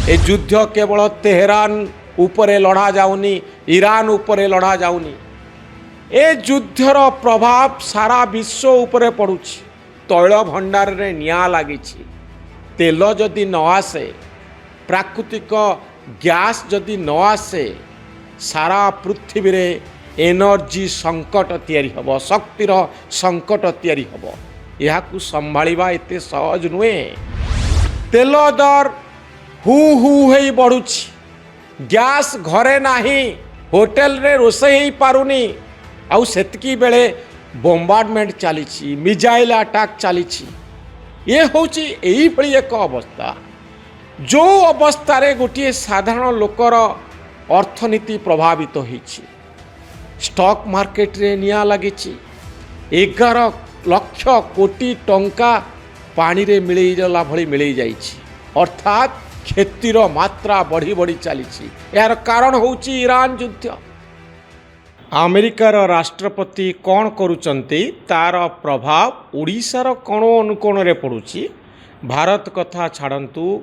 ए युद्ध केवल तेहरान उपरे लड़ा जाउनी, ईरान उपरे लड़ा जाउनी। ए युद्धर प्रभाव सारा विश्व उपरे पड़ुछि। तैल भंडार रे निया लागिछि। तेल जदि न आसे, प्राकृतिक गैस जदि न आसे, सारा पृथ्वी रे एनर्जी संकट तैयारी हबो, शक्तिर संकट तैयारी हबो। याकु संभाळिबा एते सहज नुहे। तेल दर हु हु हेई बढ़ुछि। गैस घरे नाही, होटेल रे रोषेई हेई पारुनी। आउ सेतकी बेले बोम्बार्डमेंट चली, मिजाइल अटैक चली। ये हूँ यही एक अवस्था जो अवस्था गोटे साधारण लोकर अर्थनीति प्रभावित होइछि। स्टॉक मार्केट रे निया लगी। 11 लाख कोटी टंका पानी रे मिलई जाला भली मिलई जाइछि। अर्थात क्षतिर मात्रा बढ़ी बढ़ी चली। यार कारण होउछि ईरान युद्ध। अमेरिकार राष्ट्रपति कौन करुचंती तार प्रभाव ओडिशार कोण अनुकोण रे पड़ुछि। भारत कथा छाड़ंतु,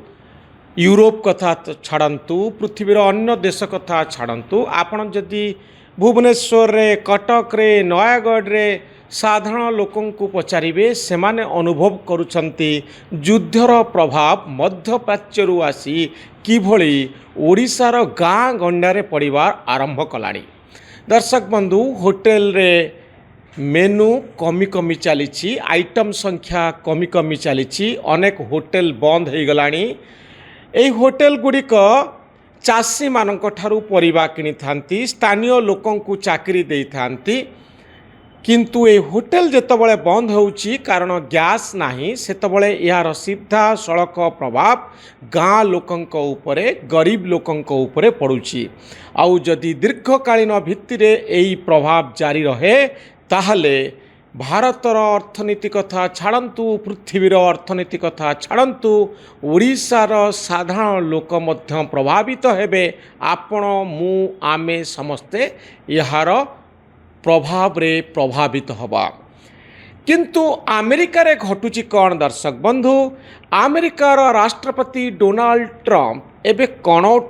यूरोप कथा छाड़ंतु, पृथ्वीर अन्य देश कथा छाड़ंतु, आपण जदि भुवनेश्वर रे, कटक रे, नयागढ़ रे साधारण लोकं को पचारिबे, सेमाने अनुभव करुचंती युद्धर प्रभाव मध्यप्राच्यरु आसी किभଳି ओडिशार गाँ गंडारे पड़िबार आरंभ कलानी। दर्शक बंधु, होटेल रे मेनू कमी कमी चली, आइटम संख्या कमी कमी चली। अनेक होटेल बंद हो गलानी। एई होटेल गुड़िक चाषी मानक ठारू परिबा किनी थांती, स्थानीय लोकं को चाकरी देई थांती। किंतु ए होटेल जेतबळे बंद होउची कारण गैस नाही, सेतबळे यार सीधा सड़क प्रभाव गाँ लोकंक उपरे, गरीब लोकंक उपरे पड़ुची। आउ जदि दीर्घकालीन भित्तिरे एई प्रभाव जारी रहे ताहले भारतर अर्थनीति कथा छाड़ंतु, पृथ्वीर अर्थनीति कथा छाड़ंतु, ओडिशार साधारण लोक मध्य प्रभावित हेबे। आपण मु आमे समस्ते यार प्रभाव रे प्रभावित हवा। किंतु अमेरिका रे घटुची कौन दर्शक बंधु? अमेरिकार राष्ट्रपति डोनाल्ड ट्रंप एबे कण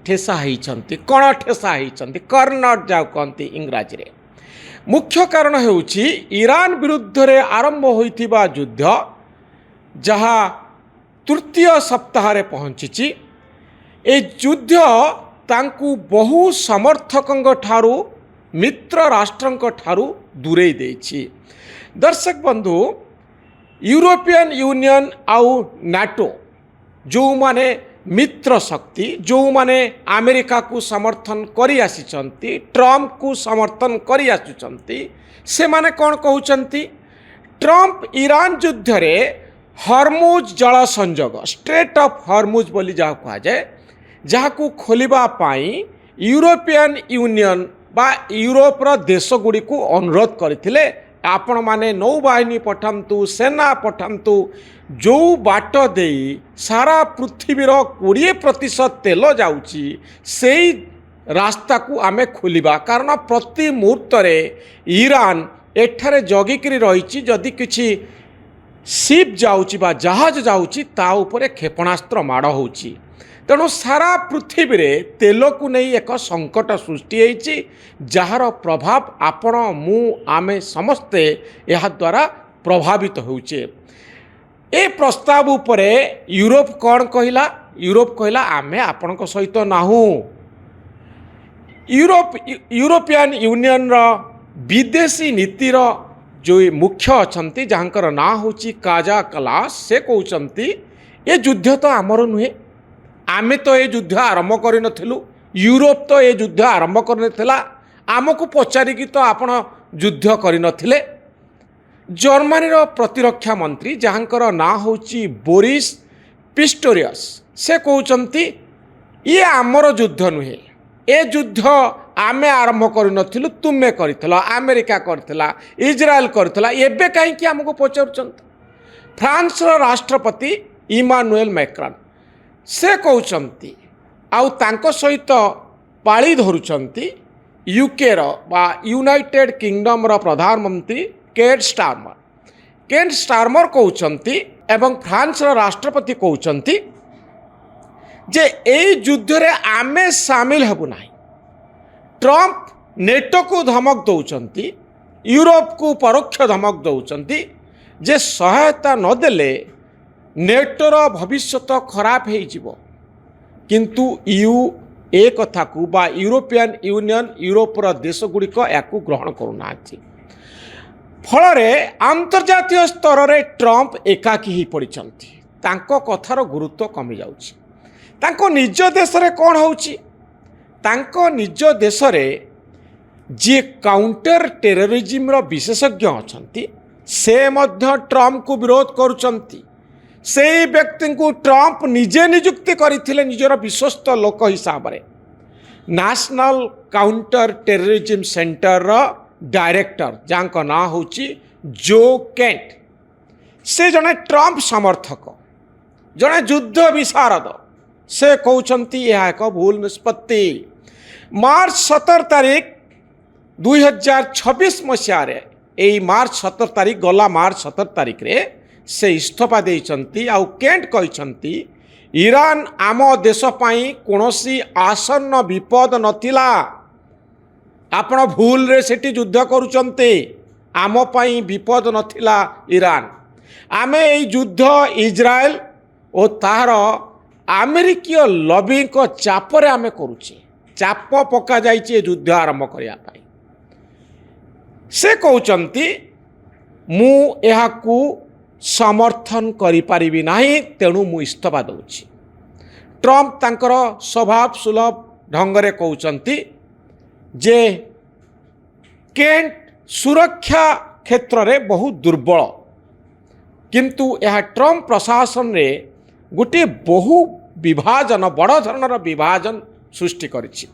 ठेसा होइछंती, कण ठेसा होइछंती, कर्नर जाउ कहंती इंग्राजी रे। मुख्य कारण हेउची ईरान विरुद्ध रे आरंभ होइथिबा युद्ध, जहा तृतीय सप्ताह रे पहुंचीची। ए युद्ध तांकु बहु समर्थकंग ठारू, मित्र राष्ट्रंक ठारू दूरेई देछि। दर्शक बंधु, यूरोपियन यूनियन आउ नाटो जो माने मित्र शक्ति, जो माने अमेरिका को समर्थन करी आसिचंती, ट्रंप को समर्थन करी आसुचंती, से माने कौन कहउचंती? ट्रंप ईरान युद्ध रे हरमुज जल संजोग, स्ट्रेट ऑफ हरमुज बोली जा कहा जाए, जहाकू खोलिबा पाई यूरोपियन यूनियन बा यूरोपर देश गुड़ी को अनुरोध करथिले, आपण माने नौबाहिनी पठांतु, सेना पठांतु, जो बाट देई सारा पृथ्वीर 20% तेल जाउची, सेई रास्ता को आमे खोलिबा। कारण प्रति मुहूर्त रे ईरान एठारे जगिकरी रहिछि, जदि किछि शिप जाउची बा जहाज जाउची ता उपरे क्षेपणास्त्र माड़ होउची। तेणु सारा पृथ्वी रे तेल को नहीं एक संकट सृष्टि होइछि, जार प्रभाव आपण मु आमे समस्ते यह द्वारा प्रभावित होउछे। ए प्रस्ताव उपरे यूरोप कौन कहला? यूरोप कहला आमे आपणक सहित नाहू। यूरोपियन यूनियन रो विदेशी नीतिर जो मुख्य अछंती, जहाँकर ना होची काजा कलास, से कहउचंती ए युद्ध तो आमर नुहे, आमे तो ये युद्ध आरंभ कर नथिलु, यूरोप तो ये युद्ध आरंभ कर नथिला, आमको पचारिकी तो आपण युद्ध कर नथिले। जर्मनी रो प्रतिरक्षा मंत्री, जहाँकर ना होची बोरिस पिस्टोरियस, से कहउचंती ये आमर युद्ध नुहे, ए युद्ध आमे आरंभ कर नथिलु, तुमे करथिला, अमेरिका करथिला, इजराइल करथिला, एबे काहे कि हमको पचारुचंत? फ्रांस रो राष्ट्रपति इमानुएल मैक्रॉन, से कहउचंती आउ तांको सहित पाली धरुचंती यूके रो बा यूनाइटेड किंगडम रो प्रधानमंत्री केर स्टारमर कहउचंती, एवं फ्रांस रो राष्ट्रपति कहउचंती जे एई युद्ध रे आमे सामिल हेबु नाही। ट्रंप नेटो को धमक दौरान यूरोप को परोक्ष धमक दौरान जे सहायता नदेले नेटोर भविष्य खराब हो किंतु ए कथा को बा यूरोपियन यूनियन यूरोपर देश गुड़िक या ग्रहण करूना। फल अंतर्जातीय स्तर में ट्रंप एकाकी ही पड़ती कथार गुरुत्व कमी जाउछि। तांको निज देश रे कौन होउछि तांको निज देश रे जे काउंटर टेररिज्म रो विशेषज्ञ अछंती से मध्य ट्रंप को विरोध करुचंती। से व्यक्ति को ट्रंप निजे नियुक्ति करथिले निजर विश्वस्त लोक हिसाब रे नेशनल काउंटर टेररिज्म सेंटर रो डायरेक्टर जांको ना होउछि जो केंट। से जने ट्रंप समर्थक जने युद्ध विशारद से कहउचंती यह एक भूल निष्पत्ति। मार्च 17 तारीख 2026 मसीह यही मार्च 17 तारीख गला मार्च 17 तारीख रे से इस्तीफा देइचंती। आउ केंट कहइचंती ईरान आम देश पई कोनोसी आसन्न विपद नथिला। आपण भूल रे सेठी युद्ध करूचंती आम पई विपद नथिला ईरान। आमे एई युद्ध इजराइल और तार अमेरिकीय लॉबी को चापरे आमे करूचे। चाप पका जाइए युद्ध आरंभ करने। से कहते मु एहाकू समर्थन करिपारिबि नाही तेणु मु इस्तीफा दूची। ट्रंप तांकर स्वभाव सुलभ ढंगरे कहते जे केंट सुरक्षा क्षेत्र रे बहुत दुर्बल किंतु यह ट्रंप प्रशासन रे गोटे बहु विभाजन बड़ धरणर विभाजन सृष्टि करिछि।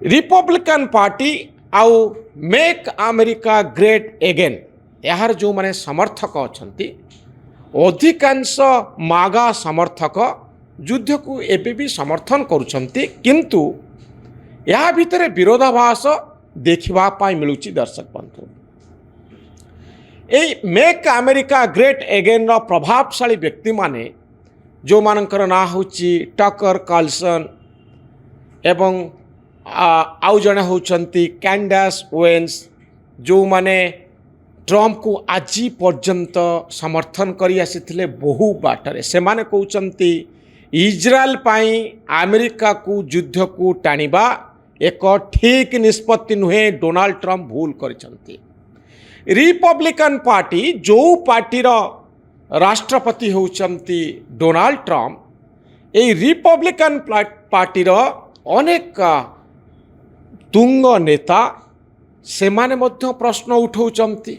रिपब्लिकन पार्टी आउ मेक अमेरिका ग्रेट एगेन यार जो माने समर्थक अछंती अधिकांश मागा समर्थक युद्ध को एबे भी समर्थन करुछंती किंतु या भितर विरोधाभास देखिबा पाई मिलुची। दर्शक बंधु ए मेक अमेरिका ग्रेट एगेन रो प्रभावशाली व्यक्ति माने जो मानकर ना होची टकर कार्लसन एवं आउ जने होचंती कैंडास ओवेन्स जो माने ट्रंप को आज पर्यंत समर्थन करी आसीथिले बहु बाटरे। से माने कहउचंती इजराइल पाई अमेरिका को युद्ध को टाणिबा एक ठीक निष्पत्ति नुहे। डोनाल्ड ट्रंप भूल करिसंती। रिपब्लिकन पार्टी जो पार्टीर राष्ट्रपति होचंती डोनाल्ड ट्रंप ए रिपब्लिकन पार्टीर अनेक तुंग नेता से माने मध्य प्रश्न उठाउचंती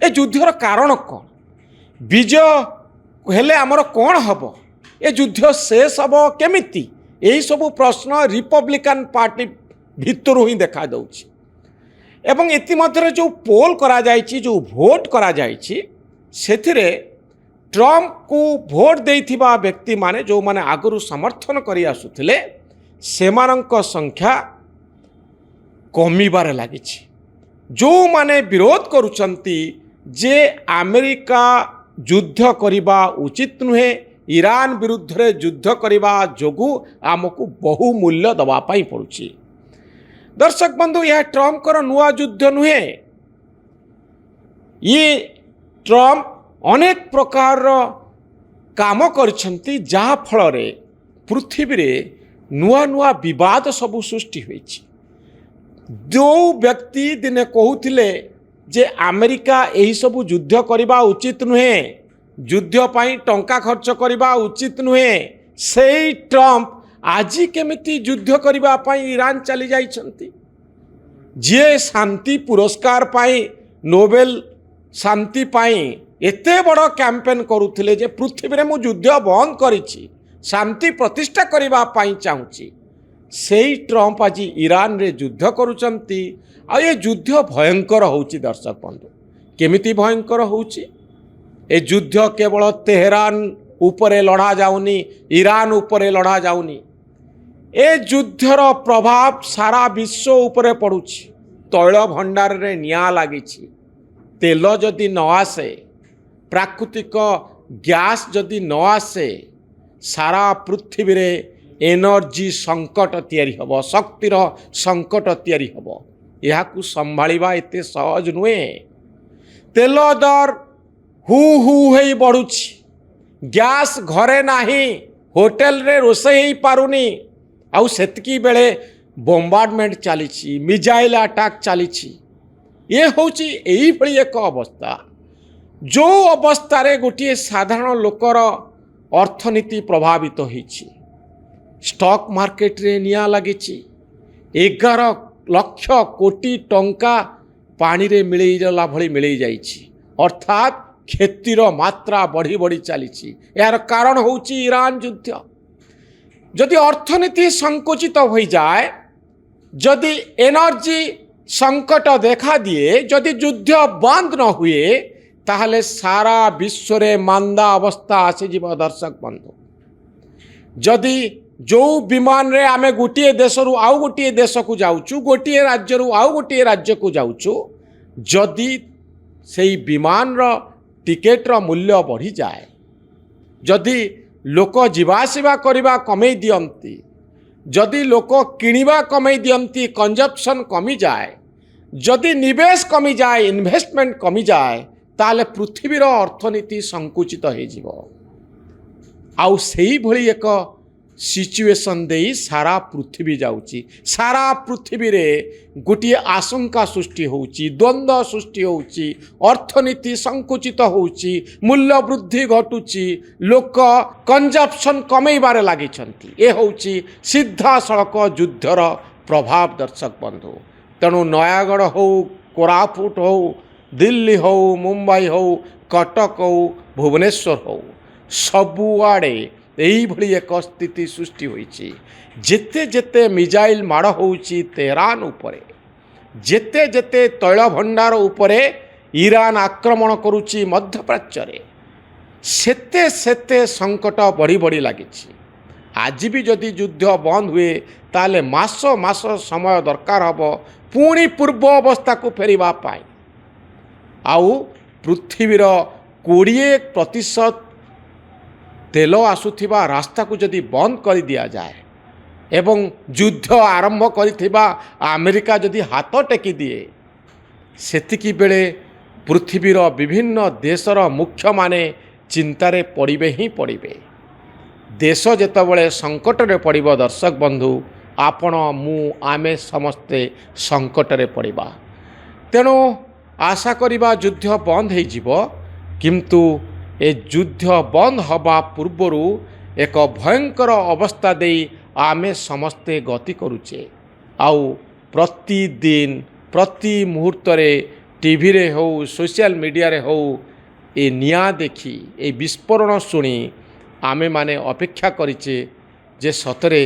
ए युद्धर कारण कौन विजय हेले आमर कौन हम ए युद्ध शेष हम केमिति यही सब प्रश्न रिपब्लिकन पार्टी भितर ही देखा दउछि। एवं इतिमध्य जो पोल करा जाइछि जो भोट करा जाइछि सेथिरे ट्रंप को भोट देइथिबा व्यक्ति माने जो माने आगुरु समर्थन करी आसुथिले सेमानंक संख्या कमिबार लागिछि। जो माने विरोध करुचंती जे अमेरिका युद्ध करिबा उचित नुहे ईरान विरुद्ध रे युद्ध करिबा जोगु आमको बहु मूल्य दबा पाई पड़ुछि। दर्शक बंधु यह ट्रंप कर नुआ युद्ध नुहे। ये ट्रंप अनेक प्रकार काम करछंती जहा फल रे पृथ्वी रे नुआ नुआ विवाद सबु सृष्टि होइछि। जो व्यक्ति दिने कहूथिले जे अमेरिका यही सबु युद्ध करिबा उचित नुहे युद्ध पाई टंका खर्च करिबा उचित नुहे सेई ट्रंप आज केमिति युद्ध करिबा पाई ईरान चली जाइछंती। जे शांति पुरस्कार पाई नोबेल शांति पाई एते बड़ कैंपेन करुथिले जे पृथ्वी रे मु युद्ध बंद करिछि शांति प्रतिष्ठा करिबा पाई चाहूछि सेई ट्रंप आज ईरान रे युद्ध करुचंती। आ ये युद्ध भयंकर होउछि। दर्शक बंधु केमिति भयंकर होउछि ए युद्ध केवल तेहरान उपरे लड़ा जाउनी ईरान उपरे लड़ा जाउनी ए युद्धर प्रभाव सारा विश्व उपरे पड़ुछि। तैल भंडार रे निया लागिछि तेल जदि न आसे प्राकृतिक गैस जदि न आसे सारा पृथ्वी रे एनर्जी संकट तैयारी हब शक्तिर संकट तैयारी हब यह संभाळिबा एते सहज नुहे। तेल दर हु हु हेई बढ़ुछि गैस घरे नाही होटेल रे रोषेई हेई पारुनी आउ सेतकी बेले बोम्बार्डमेंट चली मिजाइल अटैक चली ये हूँ यही एक अवस्था जो अवस्था रे गोटे साधारण लोकर अर्थनीति प्रभावित होइछि। स्टॉक मार्केट रे निया लगी 11 लाख कोटी टंका पानी रे मिलैला भली मिलै जाइछि अर्थात क्षतिर मात्रा बढ़ी बढ़ी चली यार कारण होउछि ईरान युद्ध। जदि अर्थनीति संकुचित हो जाए जदि एनर्जी संकट देखा दिए जदि युद्ध बंद न हुए ताहले सारा विश्व रे मांदा अवस्था आसीज। दर्शक बंधु जदि जो विमान रे आमे गोटे देश रु आउ गोटे देश को जाउछु गोटे राज्य रु आउ गोटे राज्य को जाउछु जदि सेई विमान रो टिकेट रो मूल्य बढ़ी जाए जदि लोक जीवासीवा करवा कमे दियंती जदि लोक किणवा कमे दियंती कंजप्शन कमी जाए जदि निवेश कमी जाए इन्वेस्टमेंट कमी जाए ताले पृथ्वीर अर्थनीति संकुचित हो जिवो। आउ सेही भली एक सिचुएशन देई सारा पृथ्वी जाउची सारा पृथ्वी रे गोटे आशंका सृष्टि होउची द्वंद्व सृष्टि होउची अर्थनीति संकुचित होउची मूल्य वृद्धि घटुची लोक कंजप्शन कमेबारे लागिछंती ए होउची सीधा सड़क युद्धर प्रभाव। दर्शक बंधु तेणु नयागढ़ हो कोरापुट हो दिल्ली हो मुंबई हो कटक हो भुवनेश्वर हो सबुआड़े यही भली एक स्थिति सृष्टि होइछि। जेते जेते मिजाइल माड़ होउछि तेहरान उपरे जेते जेते तैल भंडार उपरे ईरान आक्रमण करुछि मध्य प्राच्य रे सेते सेते संकट बढ़ी बढ़ी लागिछि। आज भी जदि युद्ध बंद हुए ताले मास मास समय दरकार हब पुणी पूर्व अवस्था को फेरिबा पाई। आउ पृथ्वीर 20% तेल आसुथिबा रास्ता को जदि बंद कर दिया जाए एवं युद्ध आरंभ करिथिबा अमेरिका जदि हाथ टेकी दिए सेतिकी बेले पृथ्वीर विभिन्न देशर मुख्य माने चिंतारे पड़िबे ही पड़िबे। देश जेतबेले संकट रे पड़िबो दर्शक बंधु आपण मु आमे समस्ते संकट रे पड़िबा। तेणु आशा करिबा युद्ध बंद हो जिवो किंतु ए युद्ध बंद हवा पूर्वरु एक भयंकर अवस्था दे आमे समस्ते गति करुचे। आउ प्रतिदिन प्रति मुहूर्त रे टीवी रे हो सोशल मीडिया रे हो ए निया देखी ए विस्फोरण शुणी आमे माने अपेक्षा करिचे जे सतरे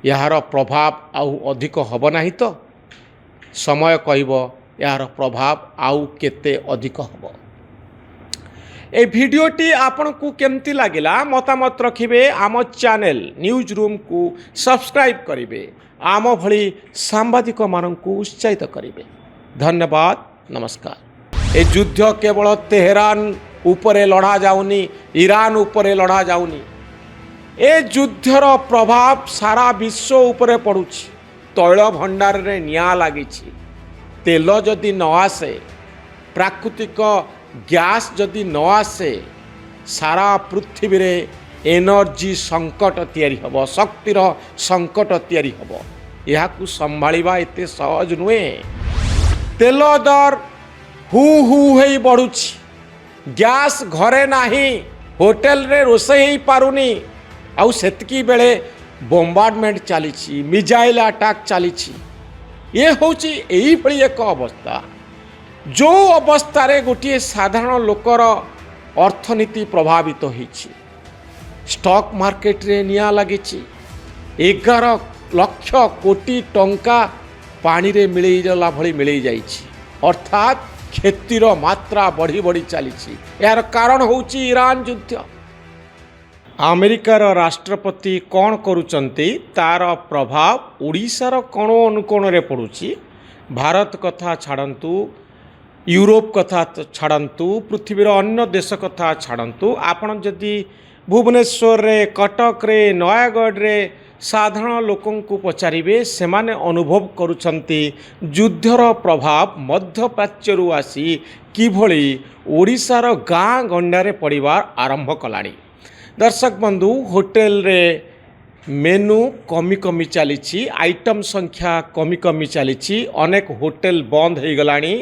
यार प्रभाव आउ अधिक हब नाही तो समय कहबो यार प्रभाव आउ केते अधिक हब। ए भिडियोटी आपन को केमती लागिला मतामत रखिबे आम चैनल न्यूज रूम को सब्सक्राइब करिवे आम भली सांबादिक माननकु उत्साहित करिवे। धन्यवाद नमस्कार। ए युद्ध केवल तेहरान उपरे लड़ा जाउनी ईरान उपरे लड़ा जाउनी ए युद्धर प्रभाव सारा विश्व उपरे पड़ुछि। तैल भंडार रे निया लागिछि तेल जदि न आसे प्राकृतिक गैस जदि न आसे सारा पृथ्वी रे एनर्जी संकट तैयारी हब शक्तिर संकट तैयारी हब यह संभाळिबा एते सहज नुहे। तेल दर हु हु हेई बढ़ुछि गैस घरे नाही होटेल रे रोषेई हेई पारुनी आउ सेतकी बेले बोम्बार्डमेंट चली मिजाइल अटैक चली ये हूँ यही भली एक अवस्था जो अवस्था रे गोटे साधारण लोकर अर्थनीति प्रभावित होइछि। स्टॉक मार्केट रे निया लगी 11 लाख कोटी टंका पानी रे मिलैला भली मिलै जाइछि अर्थात क्षतिर मात्रा बढ़ी बढ़ी चली यार कारण होउछि ईरान युद्ध। अमेरिकार राष्ट्रपति कौन करुचंती तार प्रभाव ओडिशार कोण अनुकोण रे पड़ुछि। भारत कथा छाड़ंतु यूरोप कथा छाड़ू पृथ्वीर अन्य देश कथा छाड़ू आपण जदि भुवनेश्वर रे कटक रे नयागढ़ रे साधारण लोकं को पचारे से माने अनुभव करुछंती युद्धर प्रभाव मध्यप्राच्यरू आसी किभली ओडिशार गाँ गंडारे पड़िबार आरंभ कलानी। दर्शक बंधु होटेल रे मेनू कमी कमी चली आइटम संख्या कमी कमी चली अनेक होटेल बंद हो गलानी।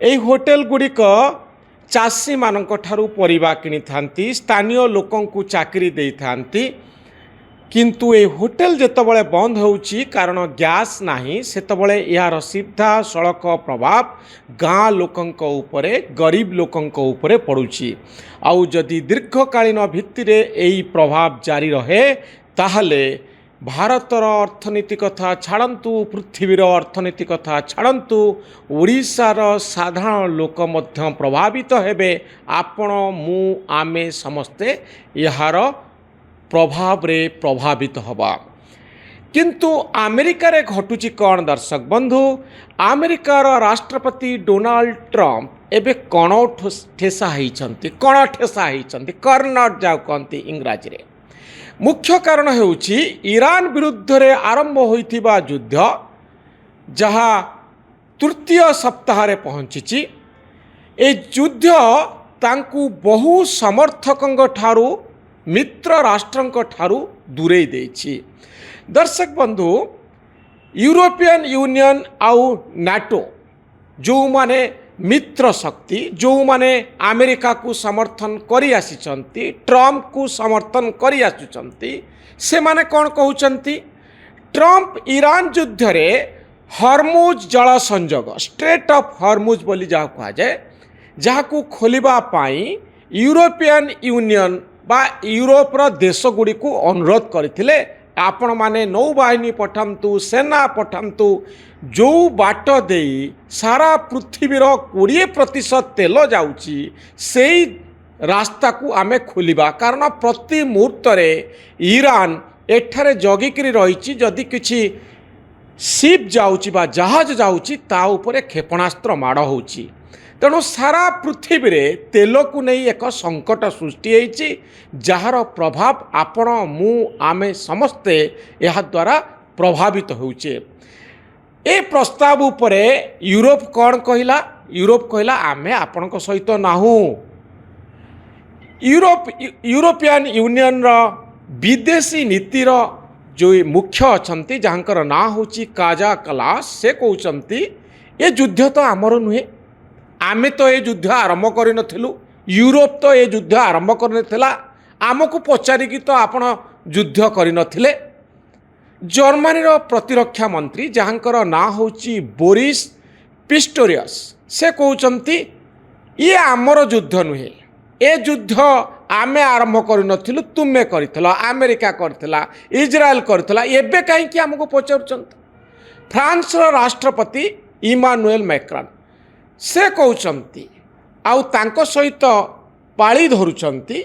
एई होटेल गुड़िक चाषी मानक ठारू परिबा किनी थांती स्थानीय लोकं को चाकरी दे थांती किंतु ए होटेल जेतबळे बंद होउची कारण गैस नाही सेतबळे यार सीधा सड़क प्रभाव गाँ लोकंक उपरे गरीब लोकंक उपरे पड़ुची। आउ जदि दीर्घकालीन भित्तिरे एई प्रभाव जारी रहे ताहले भारतर अर्थनीति कथा छाड़न्तु पृथ्वीर अर्थनीति कथा छाड़न्तु ओडिशार साधारण लोक मध्य प्रभावित हेबे। आपण मु आमे समस्ते यार प्रभाव रे प्रभावित हवा। किंतु अमेरिका रे घटुची कौन दर्शक बंधु अमेरिकार राष्ट्रपति डोनाल्ड ट्रंप एबे कण ठेसा होइछंती कण ठेसा होइछंती कर्नट जाउ कहंती इंग्राजी रे। मुख्य कारण हेउची ईरान विरुद्ध रे आरंभ होइथिबा युद्ध जहा तृतीय सप्ताह रे पहुंचीची। ए युद्ध तांकु बहु समर्थकंग ठारू मित्र राष्ट्रंक ठारू दूरेई देछि। दर्शक बंधु यूरोपियन यूनियन आउ नाटो जो माने मित्र शक्ति जो माने अमेरिका को समर्थन करी आसिचंती ट्रंप को समर्थन करी आसुचंती से माने कौन कहउचंती ट्रंप ईरान युद्ध रे हरमुज जल संजोग स्ट्रेट ऑफ हरमुज बोली जा कहा जाए जहाकू खोलिबा पाई यूरोपियन यूनियन बा यूरोपर देश गुड़ी को अनुरोध करथिले आपण माने नौबाहिनी पठांतु सेना पठांतु जो बाट दे सारा पृथ्वीर 20% तेल जाउची सेई रास्ता को आमे खोलिबा कारण प्रति मुहूर्त रे ईरान एठारे जगिकरी रहिची जदि किछि शिप जाउची बा जहाज जाउची ता उपरे क्षेपणास्त्र माड़ होउची। तेणु सारा पृथ्वी रे तेल को नहीं एक संकट सृष्टि होइची जार प्रभाव आपण मु आमे समस्ते यह द्वारा प्रभावित होउचे। ए प्रस्ताव उपरे यूरोप कौन कहला यूरोप कहला आमे आपणक सहित नाहू। यूरोपियन यूनियन रो विदेशी नीतिर जो मुख्य अछंती जहाँकर ना होची काजा कलास से कहउचंती ए युद्ध तो आमर नुहे आमे तो ये युद्ध आरंभ कर नथिलु यूरोप तो ये युद्ध आरंभ कर आमको पचारिकी तो आपण युद्ध कर नथिले। जर्मनी रो प्रतिरक्षा मंत्री जहाँकर ना होची बोरिस पिस्टोरियस से कहउचंती ये आमर युद्ध नुहे ए युद्ध आमे आरंभ कर नथिलु तुमे करथिला अमेरिका करथिला इजराइल करथिला एबे काहे कि हमको पचारुचंत। फ्रांस रो राष्ट्रपति इमानुएल मैक्रॉन से कहउचंती आउ तांको सहित पाली धरुचंती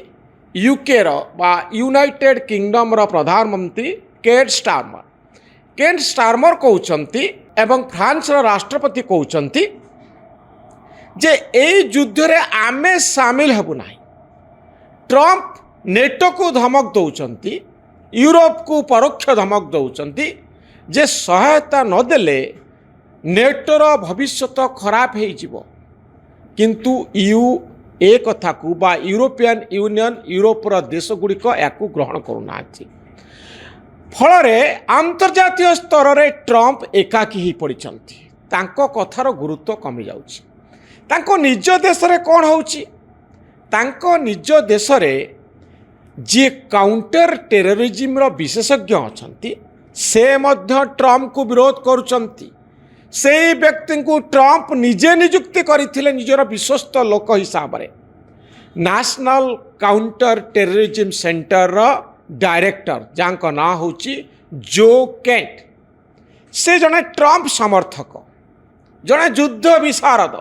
यूके रो बा यूनाइटेड किंगडम रो प्रधानमंत्री केर स्टारमर कहउचंती एवं फ्रांस रो राष्ट्रपति कहउचंती जे ए युद्ध रे आमे शामिल हेबु नाही। ट्रंप नेटो को धमक दौचंती यूरोप को परोक्ष धमक दौचंती जे सहायता न देले नेटोर भविष्य खराब हो किंतु ए कथा को बा यूरोपियन यूनियन यूरोपर देश गुड़िक या ग्रहण करूना। फल अंतर्जातीय स्तर रे ट्रंप एकाकी ही पड़ती तांको कथार गुरुत्व कमी जाउची। तांको निज देश रे कौन होउची तांको निज देश रे जे काउंटर टेररिज्म रो विशेषज्ञ अछंती से मध्य ट्रंप को विरोध करुचंती। से व्यक्ति को ट्रंप निजे नियुक्ति करथिले निजर विश्वस्त लोक हिसाब रे नेशनल काउंटर टेररिज्म सेंटर रो डायरेक्टर जांको ना होची जो केंट से जने ट्रंप समर्थक जने युद्ध विशारद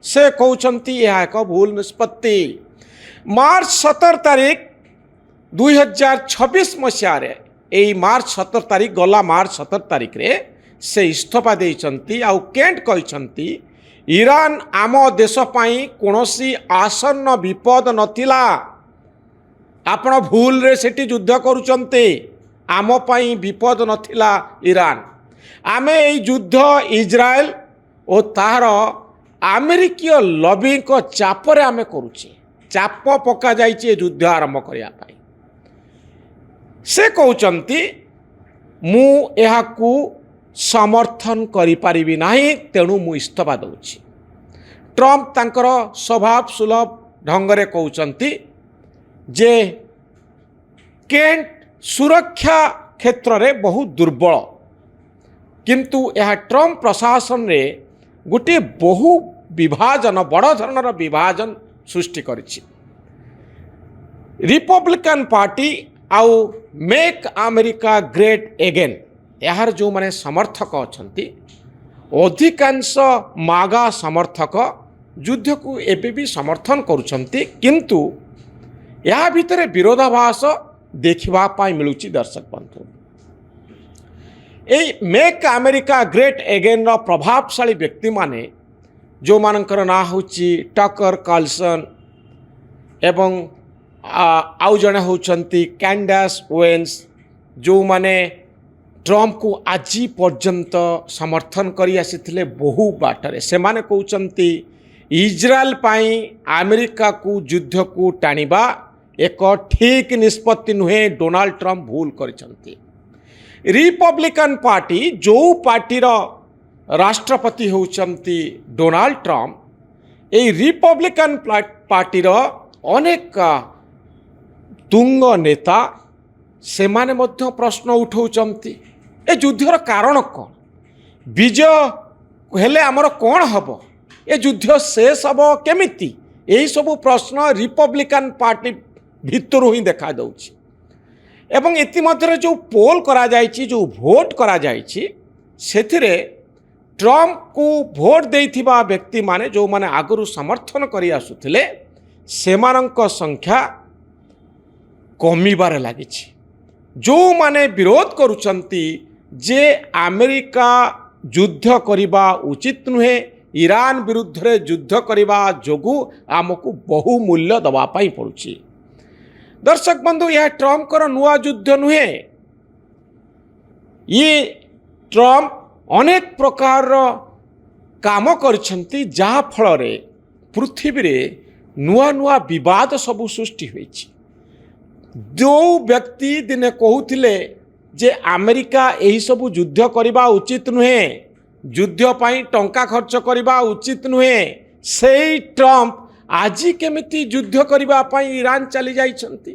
से कहउचंती यह एक भूल निष्पत्ति। मार्च 17 तारीख 2026 मसीह रे मार्च 17 तारीख गला मार्च 17 तारीख रे से इस्तीफा देइचंती आउ केंट कहइचंती ଇରାନ ଆମ ଦେଶ ପାଇଁ କୌଣସି ଆସନ୍ନ ବିପଦ ନଥିଲା। ଆପଣ ଭୁଲରେ ସେଠି ଯୁଦ୍ଧ କରୁଛନ୍ତି। ଆମ ପାଇଁ ବିପଦ ନଥିଲା ଇରାନ। ଆମେ ଏଇ ଯୁଦ୍ଧ ଇସ୍ରାଏଲ ଓ ତାହାର ଆମେରିକୀୟ ଲବିଙ୍କ ଚାପରେ ଆମେ କରୁଛେ। ଚାପ ପକାଯାଇଛି ଏ ଯୁଦ୍ଧ ଆରମ୍ଭ କରିବା ପାଇଁ। ସେ କହୁଛନ୍ତି ମୁଁ ଏହାକୁ ସମର୍ଥନ କରିପାରିବି ନାହିଁ, ତେଣୁ ମୁଁ ଇସ୍ତଫା ଦେଉଛି। ଟ୍ରମ୍ପ ତାଙ୍କର ସ୍ୱଭାବ ସୁଲଭ ଢଙ୍ଗରେ କହୁଛନ୍ତି ଯେ କେଣ୍ଟ ସୁରକ୍ଷା କ୍ଷେତ୍ରରେ ବହୁ ଦୁର୍ବଳ, କିନ୍ତୁ ଏହା ଟ୍ରମ୍ପ ପ୍ରଶାସନରେ ଗୋଟିଏ ବହୁ ବିଭାଜନ, ବଡ଼ ଧରଣର ବିଭାଜନ ସୃଷ୍ଟି କରିଛି। ରିପବ୍ଲିକାନ ପାର୍ଟି ଆଉ ମେକ୍ ଆମେରିକା ଗ୍ରେଟ୍ ଏଗେନ୍, ଏହାର ଯେଉଁମାନେ ସମର୍ଥକ ଅଛନ୍ତି, ଅଧିକାଂଶ ମାଗା ସମର୍ଥକ ଯୁଦ୍ଧକୁ ଏବେ ବି ସମର୍ଥନ କରୁଛନ୍ତି, କିନ୍ତୁ ଏହା ଭିତରେ ବିରୋଧାଭାସ ଦେଖିବା ପାଇଁ ମିଳୁଛି। ଦର୍ଶକ ବନ୍ଧୁ, এই ମେକ୍ ଆମେରିକା ଗ୍ରେଟ୍ ଏଗେନ୍ର ପ୍ରଭାବଶାଳୀ ବ୍ୟକ୍ତିମାନେ ଯେଉଁମାନଙ୍କର ନାଁ ହେଉଛି ଟକର କାର୍ଲସନ୍ ଏବଂ ଆଉ ଜଣେ ହେଉଛନ୍ତି କ୍ୟାଣ୍ଡାସ୍ ୱେନ୍ସ, ଯେଉଁମାନେ ଟ୍ରମ୍ପକୁ ଆଜି ପର୍ଯ୍ୟନ୍ତ ସମର୍ଥନ କରି ଆସିଥିଲେ ବହୁ ବାଟରେ। ସେମାନେ କହୁଛନ୍ତି ଇସ୍ରାଏଲ ପାଇଁ ଆମେରିକାକୁ ଯୁଦ୍ଧକୁ ଟାଣିବା ଏକ ଠିକ୍ ନିଷ୍ପତ୍ତି ନୁହେଁ, ଡୋନାଲ୍ଡ ଟ୍ରମ୍ପ ଭୁଲ କରିଛନ୍ତି। ରିପବ୍ଲିକାନ ପାର୍ଟି, ଯେଉଁ ପାର୍ଟିର ରାଷ୍ଟ୍ରପତି ହେଉଛନ୍ତି ଡୋନାଲ୍ଡ ଟ୍ରମ୍ପ, এই রিপব্লিকান পার্টির অনেক তুঙ্গ নেতা সেমানে মধ্য প্রশ্ন উঠাউଛନ୍ତି এ যুদ্ধর কারণ কଣ, বিজয় হেলে আমার কଣ হব, এ যুদ্ধ শেষ হব কেমিতি, এই সবু প্রশ্ন রিপব্লিকান পার্টি ভিতরু হি দেখা যাচ্ছে। এবং ইতিমধ্যে যে পোল করা যাইছি, যে ভোট করা যাইছি, সেথিরে ଟ୍ରମ୍ପକୁ ଭୋଟ ଦେଇଥିବା ବ୍ୟକ୍ତିମାନେ ଯେଉଁମାନେ ଆଗରୁ ସମର୍ଥନ କରି ଆସୁଥିଲେ ସେମାନଙ୍କ ସଂଖ୍ୟା କମିବାରେ ଲାଗିଛି। ଯେଉଁମାନେ ବିରୋଧ କରୁଛନ୍ତି ଯେ ଆମେରିକା ଯୁଦ୍ଧ କରିବା ଉଚିତ ନୁହେଁ, ଇରାନ ବିରୁଦ୍ଧରେ ଯୁଦ୍ଧ କରିବା ଯୋଗୁଁ ଆମକୁ ବହୁ ମୂଲ୍ୟ ଦେବା ପାଇଁ ପଡ଼ୁଛି। ଦର୍ଶକ ବନ୍ଧୁ, ଏହା ଟ୍ରମ୍ପଙ୍କର ନୂଆ ଯୁଦ୍ଧ ନୁହେଁ। ଇଏ ଟ୍ରମ୍ପ ଅନେକ ପ୍ରକାରର କାମ କରିଛନ୍ତି, ଯାହାଫଳରେ ପୃଥିବୀରେ ନୂଆ ନୂଆ ବିବାଦ ସବୁ ସୃଷ୍ଟି ହୋଇଛି। ଯେଉଁ ବ୍ୟକ୍ତି ଦିନେ କହୁଥିଲେ ଯେ ଆମେରିକା ଏହିସବୁ ଯୁଦ୍ଧ କରିବା ଉଚିତ ନୁହେଁ, ଯୁଦ୍ଧ ପାଇଁ ଟଙ୍କା ଖର୍ଚ୍ଚ କରିବା ଉଚିତ ନୁହେଁ, ସେଇ ଟ୍ରମ୍ପ ଆଜି କେମିତି ଯୁଦ୍ଧ କରିବା ପାଇଁ ଇରାନ ଚାଲି ଯାଇଛନ୍ତି।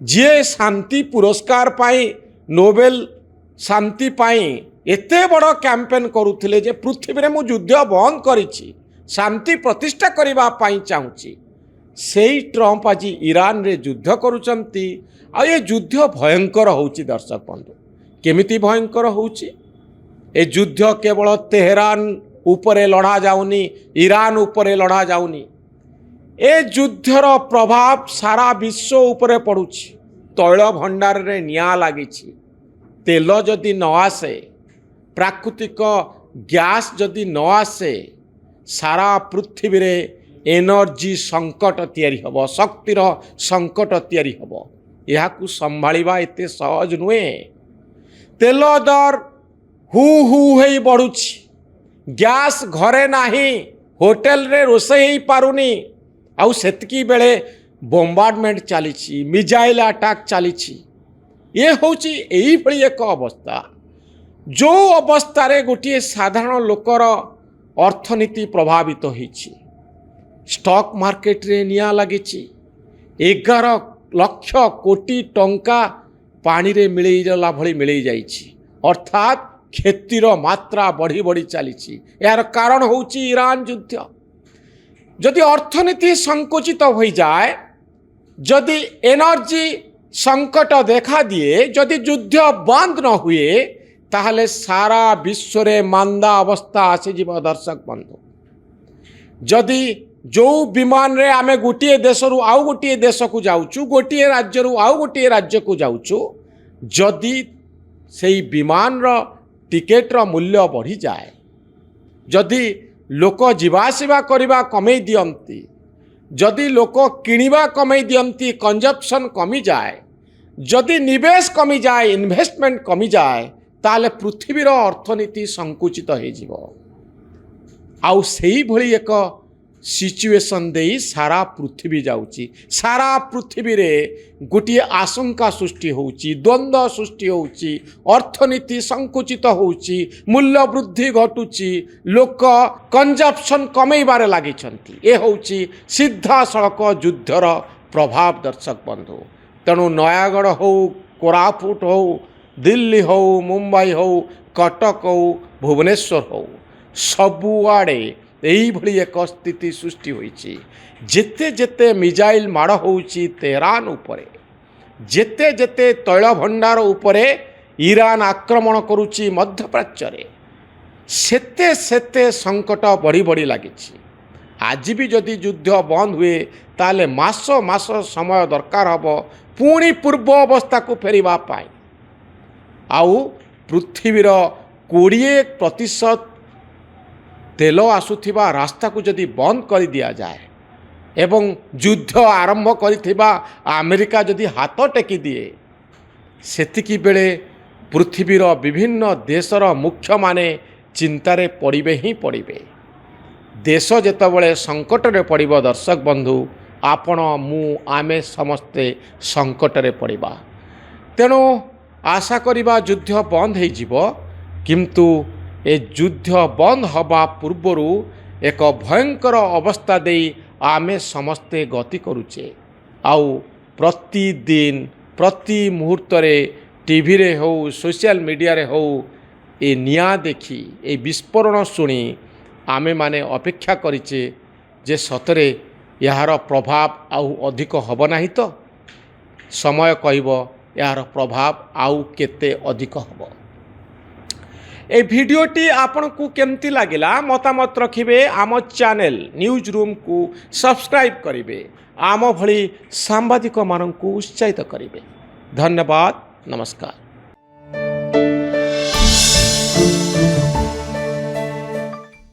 ଯିଏ ଶାନ୍ତି ପୁରସ୍କାର ପାଇଁ, ନୋବେଲ ଶାନ୍ତି ପାଇଁ ଏତେ ବଡ଼ କ୍ୟାମ୍ପେନ୍ କରୁଥିଲେ ଯେ ପୃଥିବୀରେ ମୁଁ ଯୁଦ୍ଧ ବନ୍ଦ କରିଛି, ଶାନ୍ତି ପ୍ରତିଷ୍ଠା କରିବା ପାଇଁ ଚାହୁଁଛି, ସେଇ ଟ୍ରମ୍ପ ଆଜି ଇରାନରେ ଯୁଦ୍ଧ କରୁଛନ୍ତି। ଆଉ ଏ ଯୁଦ୍ଧ ଭୟଙ୍କର ହେଉଛି। ଦର୍ଶକ ବନ୍ଧୁ, କେମିତି ଭୟଙ୍କର ହେଉଛି? ଏ ଯୁଦ୍ଧ କେବଳ ତେହେରାନ ଉପରେ ଲଢ଼ା ଯାଉନି, ଇରାନ ଉପରେ ଲଢ଼ା ଯାଉନି। ଏ ଯୁଦ୍ଧର ପ୍ରଭାବ ସାରା ବିଶ୍ୱ ଉପରେ ପଡ଼ୁଛି। ତୈଳ ଭଣ୍ଡାରରେ ନିଆଁ ଲାଗିଛି। ତେଲ ଯଦି ନ ଆସେ, ପ୍ରାକୃତିକ ଗ୍ୟାସ୍ ଯଦି ନ ଆସେ, ସାରା ପୃଥିବୀରେ ଏନର୍ଜି ସଙ୍କଟ ତିଆରି ହେବ, ଶକ୍ତିର ସଙ୍କଟ ତିଆରି ହେବ। ଏହାକୁ ସମ୍ଭାଳିବା ଏତେ ସହଜ ନୁହେଁ। ତେଲ ଦର ହୁ ହୁ ହେଇ ବଢ଼ୁଛି, ଗ୍ୟାସ୍ ଘରେ ନାହିଁ, ହୋଟେଲରେ ରୋଷେଇ ହେଇପାରୁନି, ଆଉ ସେତିକି ବେଳେ ବୋମ୍ବାର୍ଡମେଣ୍ଟ ଚାଲିଛି, ମିଜାଇଲ ଆଟାକ୍ ଚାଲିଛି। ଇଏ ହେଉଛି ଏଇଭଳି ଏକ ଅବସ୍ଥା, ଯେଉଁ ଅବସ୍ଥାରେ ଗୋଟିଏ ସାଧାରଣ ଲୋକର ଅର୍ଥନୀତି ପ୍ରଭାବିତ ହୋଇଛି। ଷ୍ଟକ୍ ମାର୍କେଟରେ ନିଆଁ ଲାଗିଛି। 11 ଲକ୍ଷ କୋଟି ଟଙ୍କା ପାଣିରେ ମିଳେଇଗଲା ଭଳି ମିଳେଇ ଯାଇଛି। ଅର୍ଥାତ୍ କ୍ଷତିର ମାତ୍ରା ବଢ଼ି ବଢ଼ି ଚାଲିଛି। ଏହାର କାରଣ ହେଉଛି ଇରାନ ଯୁଦ୍ଧ। ଯଦି ଅର୍ଥନୀତି ସଙ୍କୁଚିତ ହୋଇଯାଏ, ଯଦି ଏନର୍ଜି ସଙ୍କଟ ଦେଖାଦିଏ, ଯଦି ଯୁଦ୍ଧ ବନ୍ଦ ନ ହୁଏ, ତାହେଲେ ସାରା ବିଶ୍ୱରେ ମାନ୍ଦା ଅବସ୍ଥା ଆସିଯିବ। ଦର୍ଶକ ବନ୍ଧୁ, ଯଦି ଯେଉଁ ବିମାନରେ ଆମେ ଗୋଟିଏ ଦେଶରୁ ଆଉ ଗୋଟିଏ ଦେଶକୁ ଯାଉଛୁ, ଗୋଟିଏ ରାଜ୍ୟରୁ ଆଉ ଗୋଟିଏ ରାଜ୍ୟକୁ ଯାଉଛୁ, ଯଦି ସେଇ ବିମାନର ଟିକେଟର ମୂଲ୍ୟ ବଢ଼ିଯାଏ, ଯଦି लोक जीवासिबा करवा कमे दियंती जदि लोक किणवा कमे दियंती कंजप्शन कमी जाए जदि निवेश कमी जाए इन्वेस्टमेंट कमी जाए ताले पृथ्वीर अर्थनीति संकुचित हो जिवो आउ सेही भली एक सिचुएशन दे सारा पृथ्वी जाउची सारा पृथ्वी रे गोटे आशंका सृष्टि होउची द्वंद्व सृष्टि होउची अर्थनीति संकुचित होउची मूल्य वृद्धि घटुची लोक कंजप्शन कमेबारे लागिछंती ए होउची सीधा सड़क युद्धर प्रभाव दर्शक बंधु तेणु नयागढ़ हो कोरापुट हो दिल्ली हो मुंबई हो कटक हो भुवनेश्वर हो सबुआड़े यही भली एक स्थिति सृष्टि होइछि जेते जेते मिजाइल माड़ होउछि तेहरान उपरे जेते जेते तैल भंडार उपरे ईरान आक्रमण करुछि मध्य प्राच्य रे सेते सेते संकट बढ़ी बढ़ी लागिछि आज भी जदि युद्ध बंद हुए ताले मास मास समय दरकार हबो पुणी पूर्व अवस्था को फेरिबा पाई आउ पृथ्वीर 20% तेल आसुथिबा रास्ता को जदि बंद कर दिया जाए एवं युद्ध आरंभ करिथिबा अमेरिका जदि हाथ टेकी दिए सेतिकी बेले पृथ्वीर विभिन्न देशर मुख्य माने चिंतारे पड़िबे ही पड़िबे देश जेतबेले संकट रे पड़िबो दर्शक बंधु आपण मु आमे समस्ते संकट रे पड़िबा तेणु आशा करिबा युद्ध बंद हो जिवो किंतु ए युद्ध बंद हवा पूर्वरु एक भयंकर अवस्था दे आमे समस्ते गति करुचे आउ प्रतिदिन प्रति मुहूर्त रे टीवी रे हो सोशल मीडिया रे हो ए निया देखी ए विस्फोरण शुणी आमे माने अपेक्षा करिचे जे सतरे यार प्रभाव आउ अधिक हब नाही तो समय कहबो यार प्रभाव आउ केते अधिक हब ए भिडियोटी आपन को केमती लागिला मतामत रखिबे आम चैनल न्यूज रूम को सब्सक्राइब करिवे आम भली सांबादिक मानन को उत्साहित करिवे धन्यवाद नमस्कार।